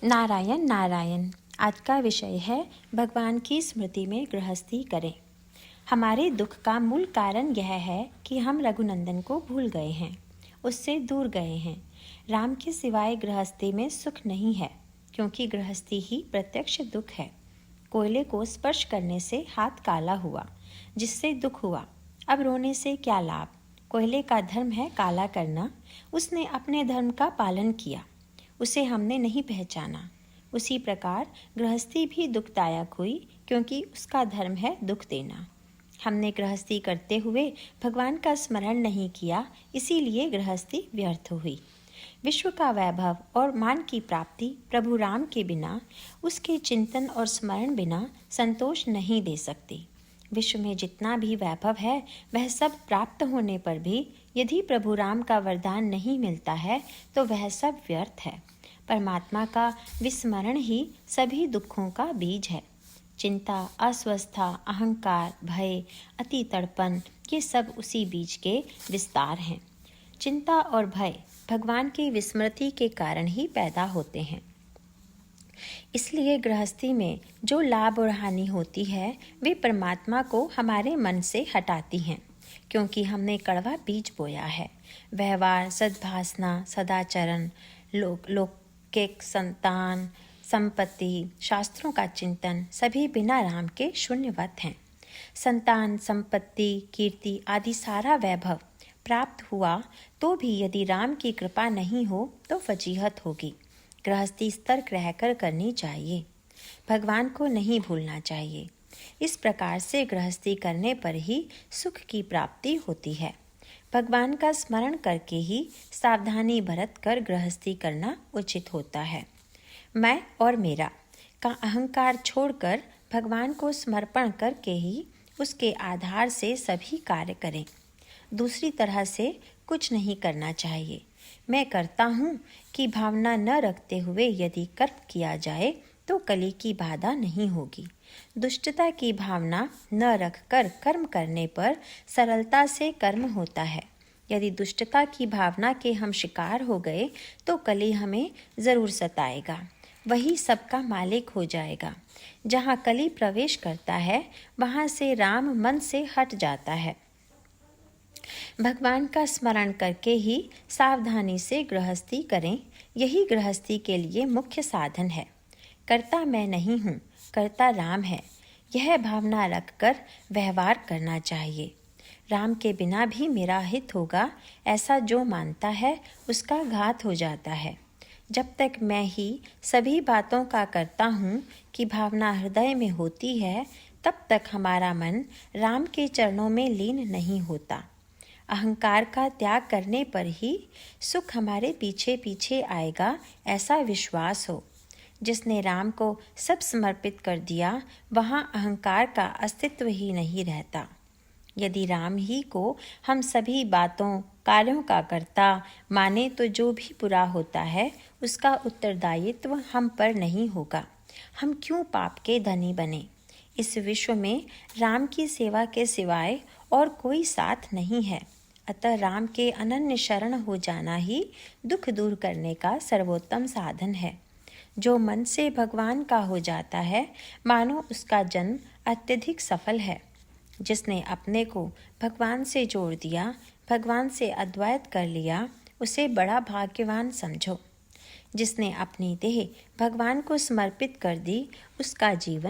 नारायण नारायण। आज का विषय है भगवान की स्मृति में गृहस्थी करें। हमारे दुख का मूल कारण यह है कि हम रघुनंदन को भूल गए हैं, उससे दूर गए हैं। राम के सिवाय गृहस्थी में सुख नहीं है, क्योंकि गृहस्थी ही प्रत्यक्ष दुख है। कोयले को स्पर्श करने से हाथ काला हुआ, जिससे दुख हुआ। अब रोने से क्या लाभ? कोयले का धर्म है काला करना। उसने अपने धर्म का पालन किया, उसे हमने नहीं पहचाना। उसी प्रकार गृहस्थी भी दुखदायक हुई, क्योंकि उसका धर्म है दुख देना। हमने गृहस्थी करते हुए भगवान का स्मरण नहीं किया, इसीलिए गृहस्थी व्यर्थ हुई। विश्व का वैभव और मान की प्राप्ति प्रभु राम के बिना, उसके चिंतन और स्मरण बिना संतोष नहीं दे सकती। विश्व में जितना भी वैभव है, वह सब प्राप्त होने पर भी यदि प्रभु राम का वरदान नहीं मिलता है, तो वह सब व्यर्थ है। परमात्मा का विस्मरण ही सभी दुखों का बीज है। चिंता, अस्वस्थता, अहंकार, भय, अति तड़पन, ये सब उसी बीज के विस्तार हैं। चिंता और भय भगवान की विस्मृति के कारण ही पैदा होते हैं। इसलिए गृहस्थी में जो लाभ और हानि होती है, वे परमात्मा को हमारे मन से हटाती हैं, क्योंकि हमने कड़वा बीज बोया है। व्यवहार, सद्भावना, सदाचरण, लौकिक संतान, संपत्ति, शास्त्रों का चिंतन सभी बिना राम के शून्यवत हैं। संतान, संपत्ति, कीर्ति आदि सारा वैभव प्राप्त हुआ तो भी यदि राम की कृपा नहीं हो तो फजीहत होगी। गृहस्थी सतर्क रहकर करनी चाहिए, भगवान को नहीं भूलना चाहिए। इस प्रकार से गृहस्थी करने पर ही सुख की प्राप्ति होती है। भगवान का स्मरण करके ही सावधानी बरत कर गृहस्थी करना उचित होता है। मैं और मेरा का अहंकार छोड़कर भगवान को समर्पण करके ही उसके आधार से सभी कार्य करें। दूसरी तरह से कुछ नहीं करना चाहिए। मैं करता हूँ कि भावना न रखते हुए यदि कर्म किया जाए तो कली की बाधा नहीं होगी। दुष्टता की भावना न रखकर कर्म करने पर सरलता से कर्म होता है। यदि दुष्टता की भावना के हम शिकार हो गए तो कली हमें ज़रूर सताएगा, वही सबका मालिक हो जाएगा। जहाँ कली प्रवेश करता है, वहाँ से राम मन से हट जाता है। भगवान का स्मरण करके ही सावधानी से गृहस्थी करें, यही गृहस्थी के लिए मुख्य साधन है। कर्ता मैं नहीं हूँ, कर्ता राम है, यह भावना रखकर व्यवहार करना चाहिए। राम के बिना भी मेरा हित होगा, ऐसा जो मानता है उसका घात हो जाता है। जब तक मैं ही सभी बातों का करता हूँ कि भावना हृदय में होती है, तब तक हमारा मन राम के चरणों में लीन नहीं होता। अहंकार का त्याग करने पर ही सुख हमारे पीछे पीछे आएगा, ऐसा विश्वास हो। जिसने राम को सब समर्पित कर दिया, वहाँ अहंकार का अस्तित्व ही नहीं रहता। यदि राम ही को हम सभी बातों कार्यों का कर्ता माने, तो जो भी बुरा होता है उसका उत्तरदायित्व हम पर नहीं होगा। हम क्यों पाप के धनी बने? इस विश्व में राम की सेवा के सिवाय और कोई साथ नहीं है। अतः राम के अनन्य शरण हो जाना ही दुख दूर करने का सर्वोत्तम साधन है। जो मन से भगवान का हो जाता है, मानो उसका जन्म अत्यधिक सफल है। जिसने अपने को भगवान से जोड़ दिया, भगवान से अद्वैत कर लिया, उसे बड़ा भाग्यवान समझो। जिसने अपनी देह भगवान को समर्पित कर दी, उसका जीवन